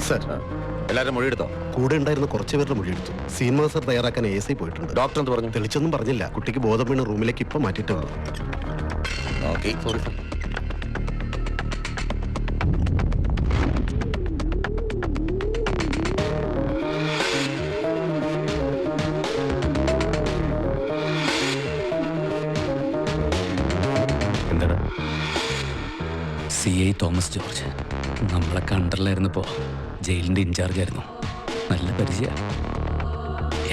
Sir, എല്ലാവരും മൊഴിയെടുത്തോ? കൂടെ ഉണ്ടായിരുന്ന കുറച്ച് പേരുടെ മൊഴിയെടുത്തു. സീൻ മാസ്റ്റർ തയ്യാറാക്കാൻ ASI പോയിട്ടുണ്ട്. ഡോക്ടർ എന്ത് പറഞ്ഞു? തെളിച്ചൊന്നും പറഞ്ഞില്ല. കുട്ടിക്ക് ബോധം വീണ് റൂമിലേക്ക് ഇപ്പം മാറ്റിയിട്ടുള്ളൂ. Okay, sorry sir. എന്താണ്? CI തോമസ് ജോർജ് നമ്മളൊക്കെ അണ്ടറിലായിരുന്നപ്പോ ജയിലിന്റെ ഇൻചാർജ് ആയിരുന്നു. നല്ല പരിചയ.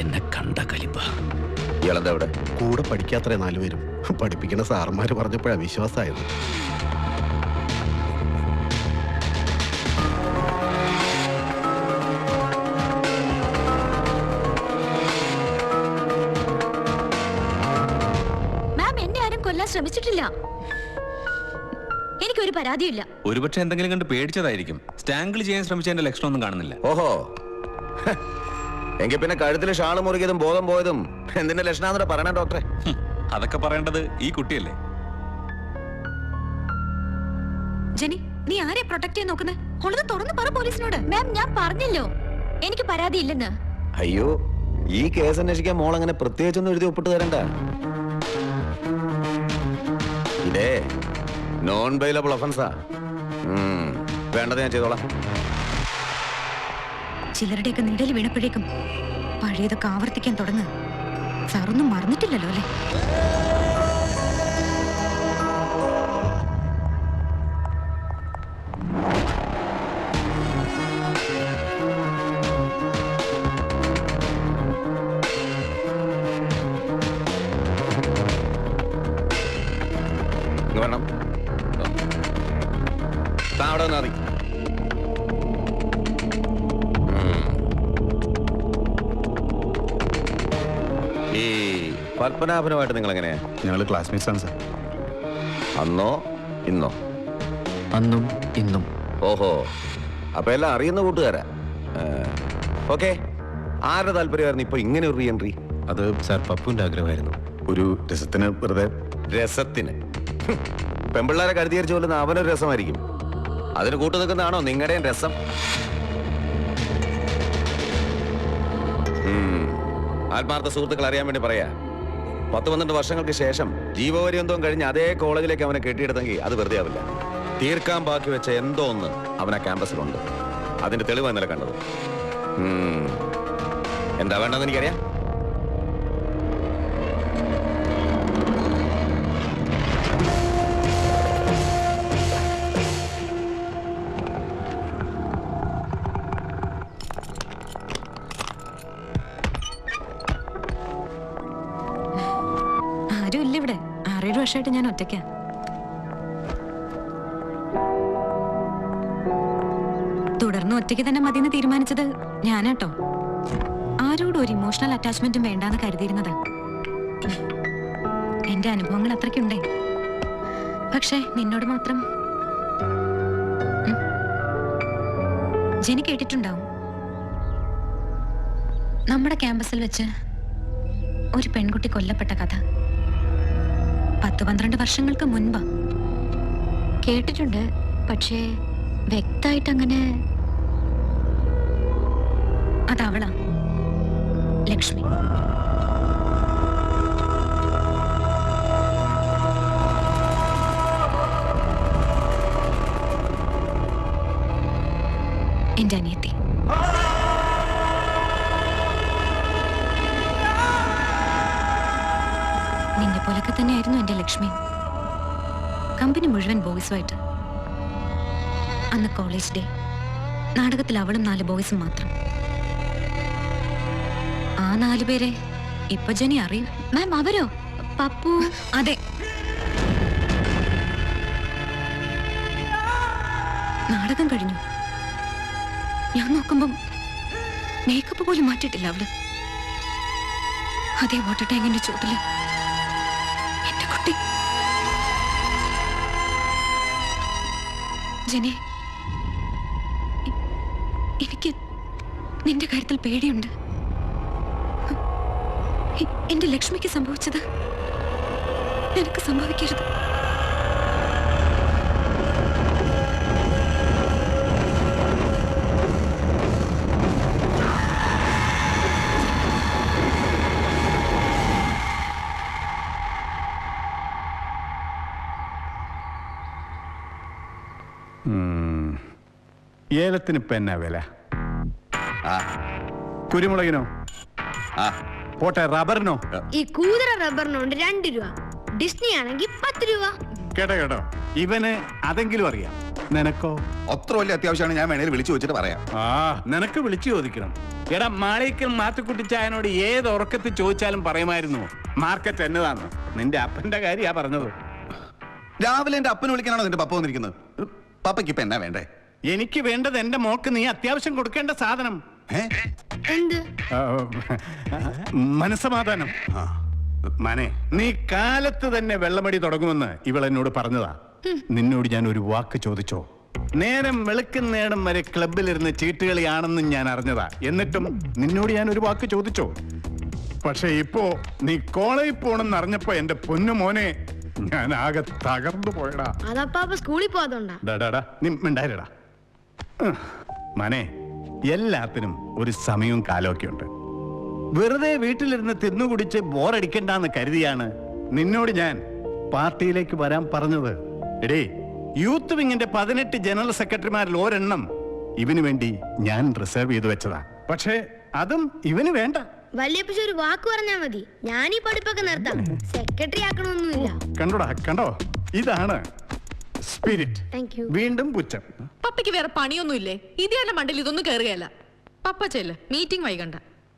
എന്നെ കണ്ട കലിപ്പ. ഇയാളെന്താ അവിടെ? കൂടെ പഠിക്കാത്രേ 4 പേരും. പഠിപ്പിക്കുന്ന സാറന്മാര് പറഞ്ഞപ്പോഴാണ് വിശ്വാസമായത്. മാം, എന്നെ ആരും കൊല്ലാൻ ശ്രമിച്ചിട്ടില്ല. എനിക്കൊരു പരാതിയില്ല. ഒരുപക്ഷെ എന്തെങ്കിലും കണ്ട് പേടിച്ചതായിരിക്കും. സ്റ്റാങ്കിൾ ചെയ്യാൻ ശ്രമിച്ചതിന്റെ ലക്ഷണമൊന്നും കാണുന്നില്ല. ഓഹോ, എങ്കിൽ പിന്നെ കഴുത്തില് ഷാള് മുറുകിയതും ബോധം പോയതും എന്തിന്റെ ലക്ഷണാന്നൂടെ പറയണേ ഡോക്ടറെ? അതൊക്കെ പറയേണ്ടത് ഈ കുട്ടിയല്ലേ. ജെനി, നീ ആരെ പ്രൊട്ടക്ട് ചെയ്യാൻ നോക്കുന്നത്? ഉള്ളത് തുറന്ന് പറ പോലീസിനോട്. മാം, ഞാൻ പറഞ്ഞല്ലോ എനിക്ക് പരാതിയില്ലെന്ന്. അയ്യോ, ഈ കേസ് അന്വേഷിക്കാൻ മോൾ അങ്ങനെ പ്രത്യേകിച്ചൊന്നും എഴുതി ഒപ്പിട്ട് തരണ്ട. ഇതേ നോൺ ബെയിലബിൾ ഒഫൻസാ. വേണ്ടത് ഞാൻ ചെയ്തോളാം. ചിലരുടെയൊക്കെ നിഴൽ വീണപ്പോഴേക്കും പഴയതൊക്കെ ആവർത്തിക്കാൻ തുടങ്ങുക. സാറൊന്നും മറന്നിട്ടില്ലല്ലോ അല്ലേ? വേണം താ അവിടെ വന്നാൽ മതി. ഈ പത്മനാഭനുമായിട്ട് നിങ്ങൾ എങ്ങനെയാ? ഞങ്ങൾ ക്ലാസ്മേറ്റ്സ് ആണ് സാർ. അന്നോ ഇന്നോ? അന്നും ഇന്നും. ഓഹോ, അപ്പൊ എല്ലാം അറിയുന്ന കൂട്ടുകാരാ. ഓക്കെ, ആരുടെ താല്പര്യമായിരുന്നു ഇപ്പൊ ഇങ്ങനെ ഒരു റീ എൻട്രി? അത് സാർ പപ്പുവിന്റെ ആഗ്രഹമായിരുന്നു. ഒരു രസത്തിന് വെറുതെ. രസത്തിന്? പെമ്പിള്ളാരെ കരുതിയരിച്ചു കൊല്ലുന്ന അവനൊരു രസമായിരിക്കും. അതിന് കൂട്ടു നിൽക്കുന്നതാണോ നിങ്ങളുടെയും രസം? ആത്മാർത്ഥ സുഹൃത്തുക്കൾ അറിയാൻ വേണ്ടി പറയാ, 10-12 വർഷങ്ങൾക്ക് ശേഷം ജീവപര്യന്തവും കഴിഞ്ഞ് അതേ കോളേജിലേക്ക് അവനെ കെട്ടിയെടുത്തെങ്കിൽ അത് വെറുതെ ആവില്ല. തീർക്കാൻ ബാക്കി വെച്ച എന്തോ ഒന്ന് അവൻ ആ ക്യാമ്പസിലുണ്ട്. അതിന്റെ തെളിവ് ഇന്നലെ കണ്ടത്. എന്താ വേണ്ടെന്ന് എനിക്കറിയാം. ആരും ഇല്ല ഇവിടെ. 6-7 വർഷമായിട്ട് ഞാൻ ഒറ്റയ്ക്കാ. തുടർന്ന് ഒറ്റയ്ക്ക് തന്നെ മതിയെന്ന് തീരുമാനിച്ചത് ഞാനാട്ടോ. ആരോടും ഒരു ഇമോഷണൽ അറ്റാച്ച്മെന്റും വേണ്ടാന്ന് കരുതിയിരുന്നത്. എന്റെ അനുഭവങ്ങൾ അത്രയ്ക്കുണ്ടേ. പക്ഷേ നിന്നോട് മാത്രം. ജെനി കേട്ടിട്ടുണ്ടാവും, നമ്മുടെ ക്യാമ്പസിൽ വെച്ച് ഒരു പെൺകുട്ടി കൊല്ലപ്പെട്ട കഥ. 10-12 വർഷങ്ങൾക്ക് മുൻപ്. കേട്ടിട്ടുണ്ട്, പക്ഷേ വ്യക്തമായിട്ട് അങ്ങനെ. അതവളാ, ലക്ഷ്മി. എന്റെ അനിയത്തി. നിന്നെ പോലൊക്കെ തന്നെയായിരുന്നു എന്റെ ലക്ഷ്മി. കമ്പനി മുഴുവൻ ബോയ്സുമായിട്ട്. അന്ന് കോളേജ് ഡേ. നാടകത്തിൽ അവളും 4 ബോയ്സും മാത്രം. ആ 4 പേരെ ഇപ്പൊ ജെനി അറിയും. മാം, അവരോ? പപ്പു? അതെ. നാടകം കഴിഞ്ഞു. ഞാൻ നോക്കുമ്പം മേക്കപ്പ് പോലും മാറ്റിയിട്ടില്ല അവള്. അതേ വാട്ടർ ടാങ്കിന്റെ ചുവട്ടില് എന്റെ കുട്ടി. ജെനി, എനിക്ക് നിന്റെ കാര്യത്തിൽ പേടിയുണ്ട്. എന്റെ ലക്ഷ്മിക്ക് സംഭവിച്ചത് നിനക്ക് സംഭവിക്കരുത്. ഏലത്തിന് ഇപ്പൊ എന്നാ വില? ആ കുരുമുളകിനോ? ആ പോട്ടെ, റബ്ബറിനോ? ഈ കൂതറ റബ്ബറിനുണ്ട് 2 രൂപ, ഡിസ്നി ആണെങ്കിൽ 10 രൂപ. കേട്ടോ, ഇവന് അതെങ്കിലും അറിയാം. നിനക്കോ? അത്ര വലിയ അത്യാവശ്യമാണ്, ഞാൻ വേണേൽ വിളിച്ചു വെച്ചിട്ട് പറയാം. ആ, നിനക്ക് വിളിച്ചു ചോദിക്കണം. എടാ, മാളിക്കൽ മാത്തുക്കുട്ടിച്ചായനോട് ഏത് ഉറക്കത്തിൽ ചോദിച്ചാലും പറയുമായിരുന്നു മാർക്കറ്റ് എന്നതാന്ന്. നിന്റെ അപ്പന്റെ കാര്യാ പറഞ്ഞത്. രാവിലെ എന്റെ അപ്പനെ വിളിക്കാനാണോ നിന്റെ പപ്പ വന്നിരിക്കുന്നത്? പപ്പയ്ക്ക് ഇപ്പൊ എന്നാ വേണ്ടേ? എനിക്ക് വേണ്ടത് എന്റെ മോക്ക് നീ അത്യാവശ്യം കൊടുക്കേണ്ട സാധനം. എന്ത്? മനസ്സമാധാനം. മനെ, നീ കാലത്ത് തന്നെ വെള്ളമടി തുടങ്ങുമെന്ന് ഇവൾ എന്നോട് പറഞ്ഞതാ. നിന്നോട് ഞാൻ ഒരു വാക്ക് ചോദിച്ചോ? നേരം വെളുക്കുന്നേടം വരെ ക്ലബിലിരുന്ന് ചീട്ടുകളിയാണെന്നും ഞാൻ അറിഞ്ഞതാ. എന്നിട്ടും നിന്നോട് ഞാൻ ഒരു വാക്ക് ചോദിച്ചോ? പക്ഷെ ഇപ്പോ നീ കോളേജിൽ പോണെന്ന് അറിഞ്ഞപ്പോ എന്റെ പൊന്നു മോനെ, ഞാൻ ആകെ തകർന്നു പോയടാ. അതപ്പാപ്പ സ്കൂളിൽ പോകാത്തോണ്ടാ. നീ മിണ്ടായിരടാ. മനെ, എല്ലാത്തിനും ഒരു സമയവും കാലമൊക്കെ ഉണ്ട്. വെറുതെ വീട്ടിലിരുന്ന് തിന്നുകുടിച്ച് ബോറടിക്കണ്ടെന്ന് കരുതിയാണ് നിന്നോട് ഞാൻ പാർട്ടിയിലേക്ക് വരാൻ പറഞ്ഞത്. എടേ, യൂത്ത് വിങ്ങിന്റെ 18 ജനറൽ സെക്രട്ടറിമാരിൽ ഒരെണ്ണം ഇവന് വേണ്ടി ഞാൻ റിസർവ് ചെയ്തു വെച്ചതാ. പക്ഷേ അതും ഇവന് വേണ്ട. വല്യപ്പച്ച ഒരു വാക്ക് പറഞ്ഞാ മതി, ഞാൻ ഈ പഠിപ്പൊക്കെ നിർത്താം. സെക്രട്ടറി ആക്കണമൊന്നുമില്ല. കണ്ടോ, ഇതാണ് സ്പിരിറ്റ്. Thank you. വീണ്ടും പുച്ഛം. പപ്പയ്ക്ക് വേറെ പണിയൊന്നുമില്ലേ? ഇതേല മണ്ടയിൽ ഇതൊന്നും കയറുകയല്ല. പപ്പ ചെല്ല്, മീറ്റിംഗ് വൈകണ്ട.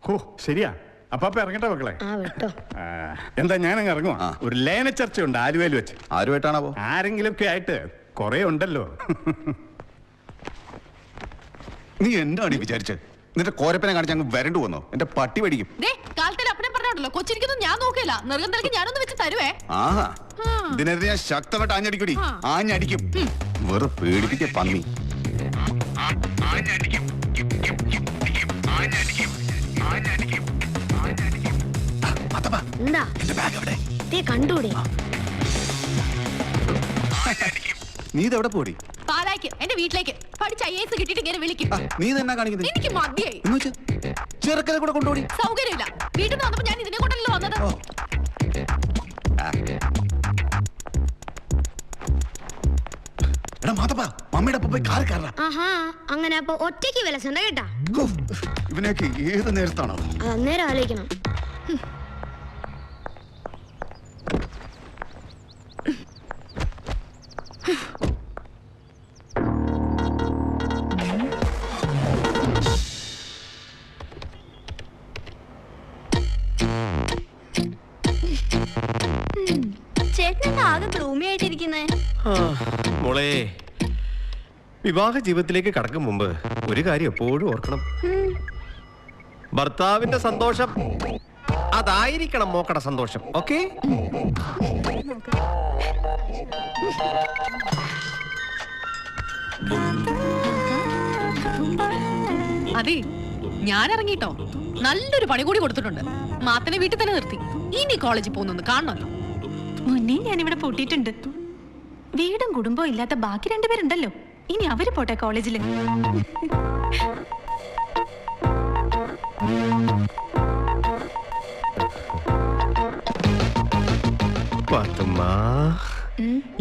ഓ, ശരിയാ. അപ്പൊ ഇറങ്ങട്ടെ മക്കളെ. വിട്ടോ. എന്താ, ഞാനങ്ങ് ഇറങ്ങുവാ. ഒരു ലേന ചർച്ചയുണ്ട് ആലുവയിൽ വെച്ച്. ആരുമായിട്ടാണോ? ആരെങ്കിലുമൊക്കെ ആയിട്ട് കൊറേ ഉണ്ടല്ലോ. നീ എന്താണ് വിചാരിച്ചത്? നിന്റെ കോരപ്പനെ കാണിച്ച് അങ്ങ് വരണ്ടു വന്നോ? എന്റെ പട്ടി പഠിക്കും. കാലത്തിൽ അപ്പനെ പറഞ്ഞോണ്ടല്ലോ, കൊച്ചിരിക്കുന്നു ഞാൻ നോക്കില്ല. നെറുകന്തലക്ക് ഞാനൊന്ന് വെച്ച് തരുവേ. ആഹാ, ഇതിനെതിരെ ഞാൻ ശക്തമായിട്ട് ആഞ്ഞടിക്കൂടി. ആഞ്ഞടിക്കും. വെറുതെ പേടിപ്പിച്ച പന്നി. എന്താ കണ്ടൂടെ? നീ ഇതെവിടെ പോടി? പാലായ്ക്ക്, എന്റെ വീട്ടിലേക്ക്. പഠിച്ച IAS കിട്ടിയിട്ട് ഇങ്ങനെ വിളിക്കും. നീ തന്നെ കാണിക്കുന്നത്? എനിക്ക് മതിയായി. ചെറുക്കനെ കൂടെ കൊണ്ടുപോടി. സൗകര്യമില്ല. വീട്ടിൽ നിന്ന് വന്നപ്പോ ഞാൻ ഇതിനെ കൊണ്ടല്ലോ വന്നത്. എടാ മാതപ്പാ, മമ്മിയുടെ ഒപ്പം പോയി കാറി കയറാ. ആഹാ, അങ്ങനെ അപ്പൊ ഒറ്റയ്ക്ക് വിലസണ്ട കേട്ടാ. ഇവനെയൊക്കെ ഏത് നേരത്താണോ? അന്നേരം ആലോചിക്കണം. ചേട്ടൻ ആകെ ഗ്ലൂമി ആയിട്ടിരിക്കുന്നേ. മോളെ, വിവാഹ ജീവിതത്തിലേക്ക് കടക്കും മുമ്പ് ഒരു കാര്യം എപ്പോഴും ഓർക്കണം. ഭർത്താവിന്റെ സന്തോഷം അതായിരിക്കണം മോക്കടെ സന്തോഷം. ഓക്കെ? അതെ, ഞാൻ ഇറങ്ങിട്ടോ. നല്ലൊരു പണി കൂടി കൊടുത്തിട്ടുണ്ട്. മാത്തനെ വീട്ടിൽ തന്നെ നിർത്തി. ഇനി കോളേജിൽ പോകുന്നു കാണണമല്ലോ. മുന്നേ ഞാനിവിടെ പൂട്ടിയിട്ടുണ്ട്. വീടും കുടുംബവും ഇല്ലാത്ത ബാക്കി 2 പേരുണ്ടല്ലോ. ഇനി അവര് പോട്ടെ കോളേജില്.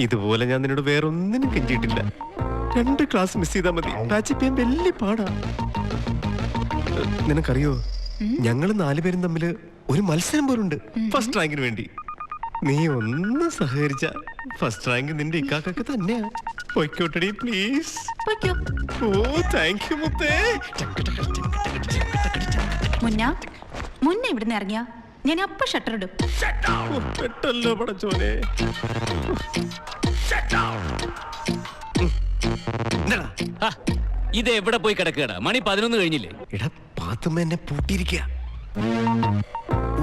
ഇതുപോലെ ഞാൻ നിന്നോട് വേറൊന്നിനും കെഞ്ചിയിട്ടില്ല. 2 ക്ലാസ് മിസ് ചെയ്താൽ മതി. പാച്ച് ചെയ്യാൻ വലിയ പാടാ. നിനക്കറിയോ, ഞങ്ങള് 4 പേരും തമ്മില് ഒരു മത്സരം പോലുണ്ട് ഫസ്റ്റ് റാങ്കിന് വേണ്ടി. നീ ഒന്ന് സഹകരിച്ച ഫസ്റ്റ് റാങ്ക് നിന്റെ ഇക്കാക്കൊക്കെ തന്നെയാ. പൊയ്ക്കോട്ടടി പ്ലീസ്. ഓ, താങ്ക് യു മുത്തേ. മുന്നേ ഇവിടുന്ന് ഇറങ്ങിയ ഞാൻ അപ്പൊ ഷട്ടർ ഇടും. പെട്ടല്ലോ പടച്ചോനെ. ഇത് എവിടെ പോയി കിടക്കുകയാണ്? മണി 11 കഴിഞ്ഞില്ലേ? എടാ, പാത്തുമ്മ എന്നെ പൂട്ടിയിരിക്കുക.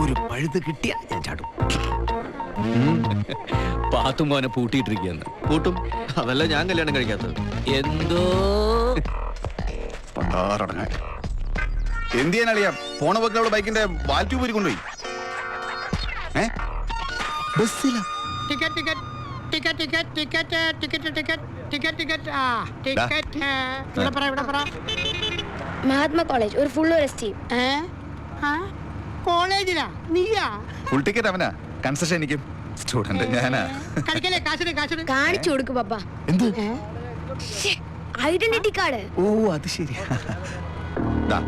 ഒരു പഴുത് കിട്ടിയ ഞാൻ ചാടും. പാത്തുമ്പോനെ പൂട്ടിയിട്ടിരിക്കുകയെന്ന്. പൂട്ടും. അതല്ല ഞാൻ കല്യാണം കഴിക്കാത്തത്. എന്തോ എന്ത് ചെയ്യാനറിയാം? പോണ പോക്കിലവിടെ ബൈക്കിന്റെ വാൽറ്റ്യൂബ് ഊരി കൊണ്ടുപോയി. ബസ്സിലാ. മഹാത്മാ കോളേജ് ഒരു ഫുൾ റെസ്റ്റ്. കോളേജിലാ? നീയാ? ഫുൾ ടിക്കറ്റ് അവനാ, കൺസെഷൻ എനിക്കും. സ്റ്റുഡന്റ് ഞാനാ. കളിക്കല്ലേ, കാശിന്. കാണിച്ചു കൊടുക്ക് പപ്പ. എന്ത്? Identity card. ഓ അത് ശരി. ദാ.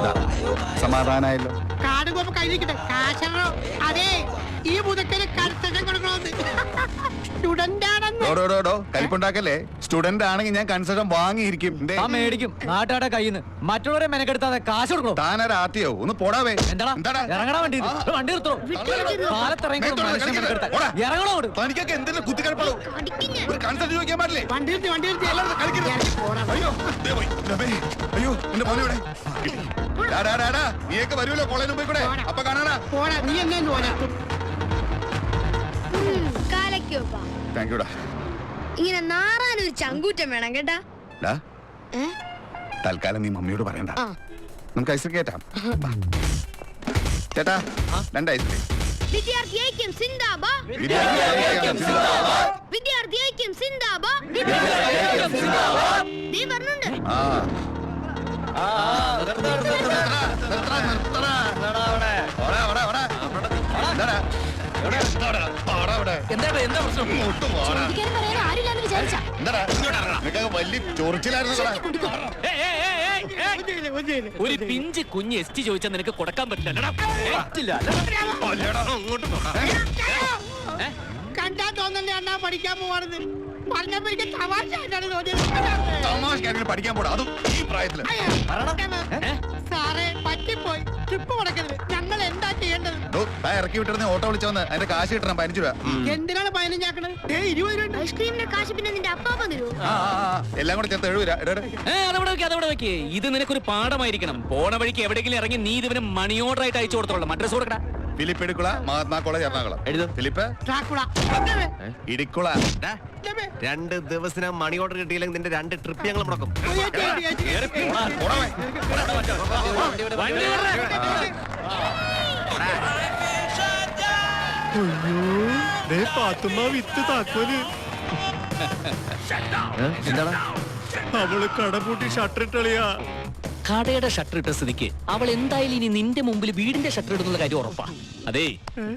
ദാ, സമാധാനായല്ലോ. കാട് കോപ്പ് കഴിഞ്ഞിട്ട് കാശോ അതെ ഈ മുതക്കല് കൺസെഷൻ കൊടുക്കണമെന്ന് സ്റ്റുഡന്റ് ആണെന്ന്. കരിപ്പുണ്ടാക്കല്ലേ. സ്റ്റുഡന്റ് ആണെങ്കിൽ ഞാൻ കൺസെഷൻ വാങ്ങിയിരിക്കും. മേടിക്കും നാട്ടാടെ കയ്യിൽ നിന്ന് മറ്റുള്ളവരെ മെനക്കെടുത്താതെ കാശ് കൊടുക്കണം. താനൊരു ആത്തിയോ ഒന്ന് പോടാവേ. ഇറങ്ങണ വണ്ടി വണ്ടി നിർത്തോ. തനിക്കൊക്കെ എന്തെങ്കിലും കുത്തിക്കടപ്പോ. ഒരു കൺസെഷൻ ചോദിക്കാൻ പാടില്ലേ? വണ്ടി നിർത്തി വണ്ടി നിർത്തി അയ്യോ ദേ പോയി. ദേ, അയ്യോ എന്റെ മോനെ ഇവിടെ. നീയൊക്കെ വരുമല്ലോ കോളേജിൽ പോയി കൂടെ. അപ്പൊ കാണാനാ. പോടാ നീ എന്നെ പോരാ. കാലയ്ക്കോപ്പാ താങ്ക് യുടാ. ഇങ്ങനെ നാറാനൊരു ചങ്കൂറ്റം വേണം കേട്ടാ. തൽക്കാലം നീ മമ്മിയോട് പറയണ്ട. ആ. നമുക്ക് ഐസ്ക്രീം കേട്ടാം. ചേട്ടാ 2 ഐസ്ക്രീം. വിദ്യാർത്ഥി ഐക്യം സിന്ദാബാദ്. വിദ്യാർത്ഥി ഐക്യം സിന്ദാബാദ്. നീ പറഞ്ഞുണ്ട്. ചോദിക്കാനും പറയാനും ആരില്ലാന്ന് വിചാരിച്ചാ വലിയ ചൊറിച്ചിലായിരുന്നു. ഒരു പിഞ്ച് കുഞ്ഞ് എസ് ടി ചോദിച്ചാൽ നിനക്ക് കൊടുക്കാൻ പറ്റില്ല. കണ്ടാ തോന്നല്ലേ അണ്ണാ പഠിക്കാൻ പോവാണെന്ന് പറഞ്ഞപ്പോ എനിക്ക് തമാശ ആയിട്ടാണ് തോന്നിയത്. തമാശ പഠിക്കാൻ പോടാ, അതും ഈ പ്രായത്തില്. സാറേ പറ്റിപ്പോയി. ട്രിപ്പ് മുടക്കരുത്. ഞങ്ങൾ എന്താ ചെയ്യേണ്ടത്? ഇറക്കി വിട്ടിരുന്ന ഓട്ടോ വിളിച്ചോന്ന് അതിന്റെ കാശ് കിട്ടണം 15 രൂപ. എന്തിനാണ് 15 ആക്കണത്? 20 രൂപ. ഐസ്ക്രീമിന്റെ കാശ് പിന്നെ നിന്റെ അപ്പാപ്പ തരുമോ? എല്ലാം കൂടെ ചേർത്ത് 70 രൂപ. അതവിടെ വെക്കേ. ഇത് നിനക്കൊരു പാഠമായിരിക്കണം. പോണ വഴിക്ക് എവിടെയെങ്കിലും ഇറങ്ങി നീ ഇതിന് മണി ഓർഡർ ആയിട്ട് അയച്ചു കൊടുത്തോളാം. അഡ്രസ് കൊടുക്കടാ. Philip Idicula, Mahatma college Ernakulam. Philip Dracula. Idicula. 2 ദിവസം മണി ഓർഡർ കിട്ടിയില്ലെങ്കിൽ നിന്റെ 2 ട്രിപ്പ് ഞങ്ങൾ മുടക്കും. വിത്ത് താക്കോല് എന്താണ് അവള് കടപൂട്ടി ഷട്ടർ ഇട്ടളിയാ. കടയുടെ ഷട്ടർ ഇട്ട സ്ഥിതിക്ക് അവൾ എന്തായാലും ഇനി നിന്റെ മുമ്പിൽ വീടിന്റെ ഷട്ടർ ഇടുന്നുള്ള കാര്യം ഉറപ്പാ. അതെ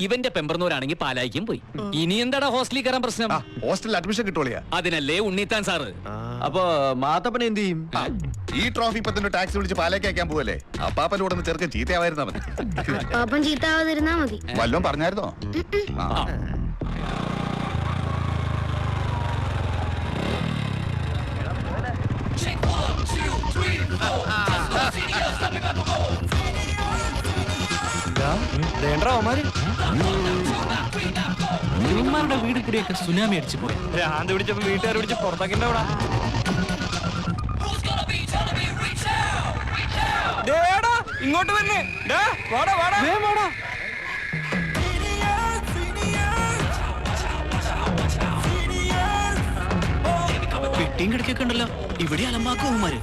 ഇവന്റെ പെമ്പറന്നൂരാണെങ്കിൽ പാലായിക്കും പോയി. ഇനി എന്താടാ ഹോസ്റ്റലിൽ കയറാൻ പ്രശ്നം? ഹോസ്റ്റലിൽ അഡ്മിഷൻ കിട്ടോളിയാ. അതിനല്ലേ ഉണ്ണിത്താൻ സാറ്. അപ്പൊ മാത്തപ്പനെ എന്ത് ചെയ്യും? ഈ ട്രോഫി ഇപ്പൊ തന്നെ ടാക്സി വിളിച്ച് പാലേക്ക് അയക്കാൻ പോവല്ലേ. അപ്പാപ്പന്റെ കൂടെ ഒന്ന് ചെറുക്കൻ ചീത്തയാവായിരുന്നാ മതി. പാപ്പൻ ചീത്താവാതിരുന്നാ മതി. വല്ലോം പറഞ്ഞായിരുന്നോ? ഇവന്മാരുടെ വീട് കൂടിയൊക്കെ സുനാമി അടിച്ചു പോയി. ഭ്രാന്ത് പിടിച്ചപ്പോ വീട്ടുകാർ പിടിച്ച് പുറത്താക്കിന്റെ അവിടെ. ഇങ്ങോട്ട് തന്നെ പെട്ടിയും കിടക്കൊക്കെ ഉണ്ടല്ലോ. ഇവിടെ അലമ്പാക്കുമാര്.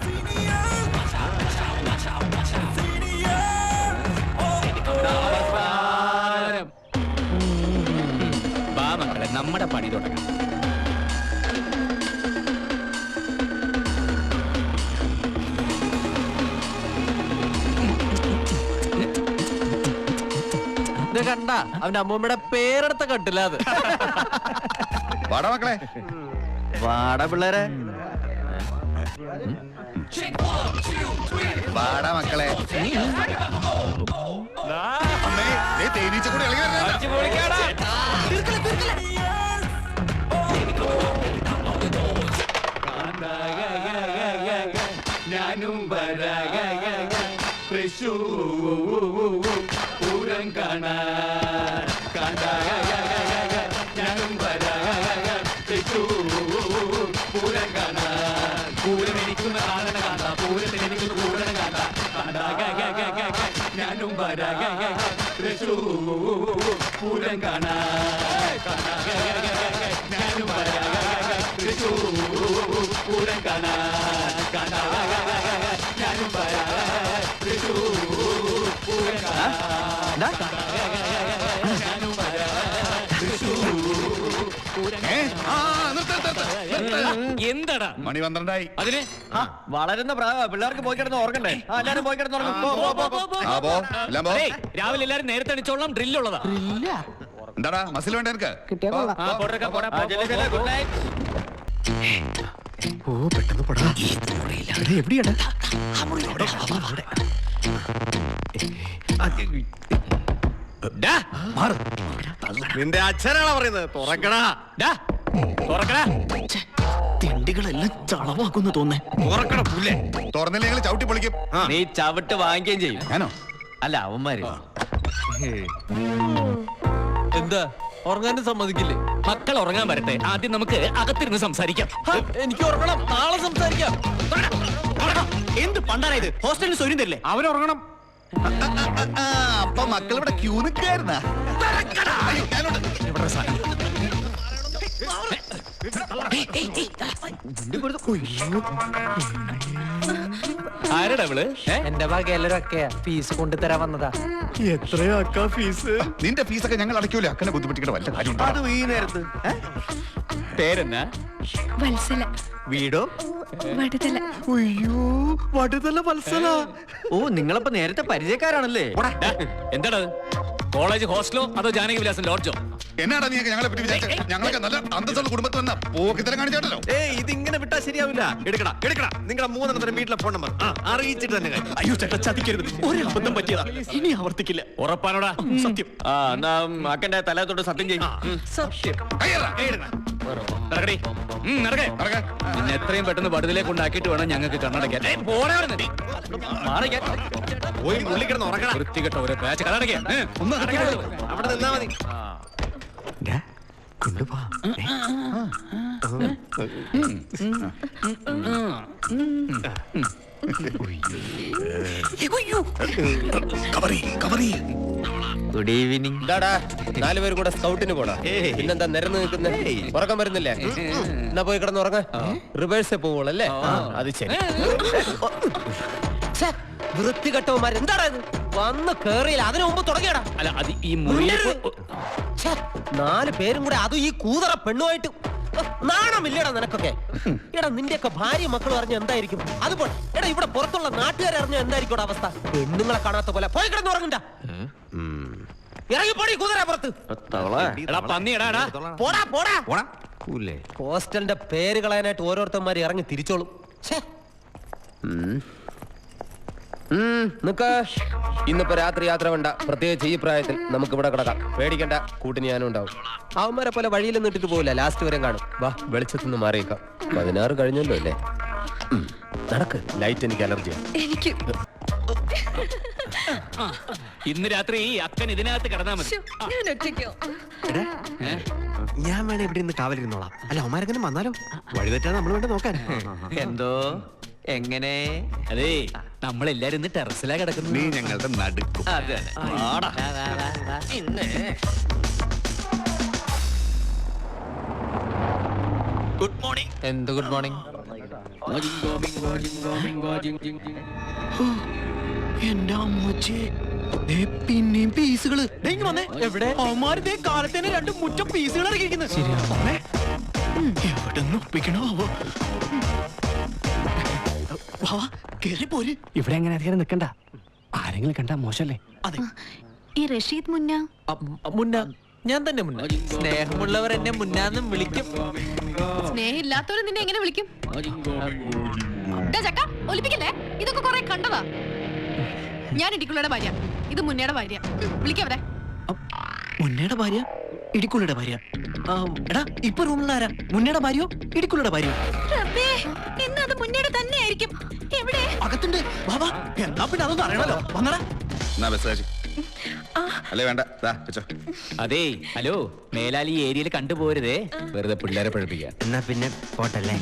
മക്കളെ നമ്മുടെ പണി തുടങ്ങാം. കണ്ട അവന്റെ അമ്മൂമ്മയുടെ പേരെടുത്ത കട്ടില്ല അത്. വാടാ മക്കളെ, വാടാ പിള്ളേരെ, വാടാ മക്കളെ. അമ്മേ, തേനീച്ച കൂടി ഇളകി വരുന്നുണ്ട്. ഞാനും പൂരം കാണാൻ ഞാനും പൂരം കാണാൻ പൂരം എനിക്കുന്ന കാണണ കാണാ പൂരത്തിന് എനിക്കൊന്ന് കൂടണ കാണാ ഞാനും പൂരം കാണാൻ ഞാനും പൂരം കാണാൻ ഞാനും എന്താടാ മണി 12 അതിന് വളരുന്ന പ്രായ പിള്ളേർക്ക് പോയി കിടന്ന് ഓർക്കണ്ടേ? എല്ലാരും പോയി കിടന്ന് രാവിലെ രാവിലെ എല്ലാരും നേരത്തെ അടിച്ചോളാം. ഡ്രില്ലുള്ളതാ. എന്താടാ മസിൽ വേണ്ട എനിക്ക് ഓ പെട്ടെന്ന് പടാ എവിടെയാടാ നിന്റെ അച്ഛനാണോ പറയുന്നത് തുറക്കടാ തെണ്ടികളെല്ലാം ചളവാക്കുന്നു തോന്നേ തുറക്കട പുല്ലേ തുറന്നില്ല ഞങ്ങൾ ചവിട്ടി പൊളിക്കും. നീ ചവിട്ട് വാങ്ങിക്കുകയും ചെയ്യും. ഞാനോ? അല്ല അവന്മാര് എന്താ ഉറങ്ങാനും സമ്മതിക്കില്ലേ? മക്കൾ ഉറങ്ങാൻ വരട്ടെ, ആദ്യം നമുക്ക് അകത്തിരുന്ന് സംസാരിക്കാം. എനിക്ക് ഉറങ്ങണം, നാളെ സംസാരിക്കാം. എന്ത് പണ്ടായത് ഹോസ്റ്റലിൽ സ്വര്യം തരില്ലേ? അവരുറങ്ങണം. അപ്പൊ മക്കൾ ഇവിടെ ക്യൂ നിൽക്കായിരുന്ന ആരടാ അവള്? എന്റെ ഭാഗ്യം എല്ലാരും ഒക്കെയാ ഫീസ് കൊണ്ടുതരാൻ വന്നതാ. എത്രയോ അക്കാ ഫീസ്? നിന്റെ ഫീസൊക്കെ ഞങ്ങൾ അടയ്ക്കൂല. അക്കനെ ബുദ്ധിമുട്ടിക്കേണ്ട വല്ല കാര്യം അതും ഈ നേരത്ത്. പേരെന്നാ? വത്സല. വീടോ? വടുതല. അയ്യോ വടുതല വത്സല. ഓ നിങ്ങളപ്പോ നേരത്തെ പരിചയക്കാരാണല്ലേ? എന്താടാ കോളേജ് ഹോസ്റ്റലോ അതോ ജാനകി വിലാസം ലോഡ്ജോ? എന്നാടാ നീ ഞങ്ങളെ പറ്റി വിചാരിച്ചത്? ഞങ്ങളൊക്കെ നല്ല അന്തസ്സുള്ള കുടുംബത്തിൽ വന്ന പോക്കിത്തരം കാണിച്ചാണല്ലോ. ഇതിങ്ങനെ വിട്ടാ ശരിയാവില്ല. എടുക്കടാ എടുക്കടാ നിങ്ങളുടെ 3 വീട്ടിലെ ഫോൺ നമ്പർ അറിയിച്ചിട്ട് തന്നെ കാര്യം. അയ്യോ ചേട്ടാ ചതിക്കരുത്, ഒരു അബദ്ധം പറ്റിയതാ, ഇനി ആവർത്തിക്കില്ല. ഉറപ്പാണോടാ? സത്യം. ആ എന്നാ അക്കന്റെ തലത്തോട്ട് സത്യം ചെയ്യും. സത്യം. നടക്കടി. നടക്കേ. പിന്നെ എത്രയും പെട്ടെന്ന് വടുതലേ കൊണ്ടാക്കിയിട്ട് വേണം ഞങ്ങൾക്ക് കണ്ണടയ്ക്കാൻ. പോയി ഉള്ളിൽ കിടന്ന് ഉറങ്ങണം. വൃത്തികെട്ട ഒരു ബാച്ച് കണ്ണടയ്ക്കാൻ. ഒന്ന് അവിടെ നിന്നാ മതി. കൊണ്ടുപോ. Good evening. എന്താടാ 4 പേരും കൂടെ സ്കൗട്ടിന് പോടാ. പിന്നെന്താ നിരന്ന് നിൽക്കുന്നേ? ഉറക്കം വരുന്നില്ലേ? എന്നാ പോയി കിടന്ന് ഉറങ്ങ. റിവേഴ്സേ പോവുള്ളല്ലേ? അത് ശരി. വൃത്തികെട്ടവന്മാർ എന്താടാ ഇത്? വന്ന് കേറിയില്ല, അതിനു മുമ്പ് തുടങ്ങിയടാ. അല്ല അത് ഈ മുറിയിൽ 4 പേരും കൂടെ, അതും ഈ കൂതറ പെണ്ണുമായിട്ട്. നാണമില്ലടാ നിനക്കൊക്കെ? എടാ നിന്റെയൊക്കെ ഭാര്യ മക്കളും അറിഞ്ഞ എന്തായിരിക്കും? അതുപോലെ എടാ ഇവിടെ പുറത്തുള്ള നാട്ടുകാരെ അറിഞ്ഞ എന്തായിരിക്കും അവസ്ഥ? പെണ്ണുങ്ങളെ കാണാത്ത പോലെ പോയി കിടന്ന് ഉറങ്ങണ്ട. ഇറങ്ങി പോടി കൂതറ പുറത്ത്. പോടാ പോടാ. ഹോസ്റ്റലിന്റെ പേര് കളയാനായിട്ട് ഓരോരുത്തന്മാര് ഇറങ്ങി തിരിച്ചോളും. നിക്ക, ഇന്നിപ്പോ രാത്രി യാത്ര വേണ്ട. പ്രത്യേകിച്ച് ഈ പ്രായത്തിൽ നമുക്ക് ഇവിടെ കിടക്കാം. പേടിക്കണ്ട, കൂട്ടിന് ഞാനും ഉണ്ടാവും. അവന്മാരെ പോലെ വഴിയിൽ നിന്നിട്ട് പോവില്ല, ലാസ്റ്റ് വരെ കാണും. വാ വെളിച്ചത്തിൽ നിന്ന് മാറിയേക്കാം. 16 കഴിഞ്ഞല്ലോ അല്ലേ? നടക്ക്, ലൈറ്റ് എനിക്ക് അലർജിയാണ്. എനിക്ക് ഇന്ന് രാത്രി ഈ അക്കൻ ഇതിനകത്ത് കിടന്നാ മതി. ഞാൻ ഒറ്റയ്ക്കോ? ഞാൻ വേണേ ഇവിടെ നിന്ന് കാവലിരുന്നോളാം. അല്ല അവന്മാരെങ്ങനെ വന്നാലോ? വഴി തെറ്റാ നമ്മൾ വേണ്ട നോക്കാൻ. എന്തോ എങ്ങനെ? അതേ നമ്മളെല്ലാരും ഇന്ന് ടെറസിലാ കിടക്കുന്നത്. നീ ഞങ്ങളുടെ നടുക്കും. അതെ ഗുഡ് മോർണിംഗ്. എന്ത് ഗുഡ് മോർണിംഗ്? എന്റെ അമ്മച്ചി പിന്നെയും പീസുകള് വന്നേ. എവിടെ അവന്മാര് കാലത്തേന് 2 മുറ്റം പീസുകൾ ഇറങ്ങിയിരിക്കുന്നത്. എവിടെ ഒപ്പിക്കണോ? ഇവിടെ എങ്ങനെ അധികം നിൽക്കണ്ട, ആരെങ്കിലും കണ്ടാ മോശല്ലേ? അതെ. ഈ റഷീദ് മുന്ന മുന്ന ഞാൻ തന്നെ മുന്ന. സ്നേഹമുള്ളവർ എന്നെ മുന്നാന്നും വിളിക്കും. സ്നേഹമില്ലാത്തവര് നിന്നെ എങ്ങനെ വിളിക്കും? ചക്ക ഒലിപ്പിക്കല്ലേ? ഇതൊക്കെ കുറെ കണ്ടതാ. ഞാൻ ഇടിക്കുള്ളയുടെ ഭാര്യ, ഇത് മുന്നയുടെ ഭാര്യ. വിളിക്കവരെ. മുന്നയുടെ ഭാര്യ ഇടിക്കുള്ളിയുടെ ഭാര്യ. എടാ ഇപ്പൊ റൂമിലുള്ള ആരാ? മുന്നയുടെ ഭാര്യയോ ഇടിക്കുള്ളിയുടെ ഭാര്യയോ? എന്നത് മുന്നയുടെ തന്നെ ആയിരിക്കും. എവിടെ? അകത്തുണ്ട്. വാ എന്നാ പിന്നെ അതൊന്നും അറിയണല്ലോ. വന്നടാ. അല്ലേ വേണ്ട. അതേ ഹലോ, മേലാൽ ഈ ഏരിയയിൽ കണ്ടുപോരുതേ, വെറുതെ പിള്ളേരെ പഠിപ്പിക്കാൻ. എന്നാ പിന്നെ പോട്ടല്ലേ.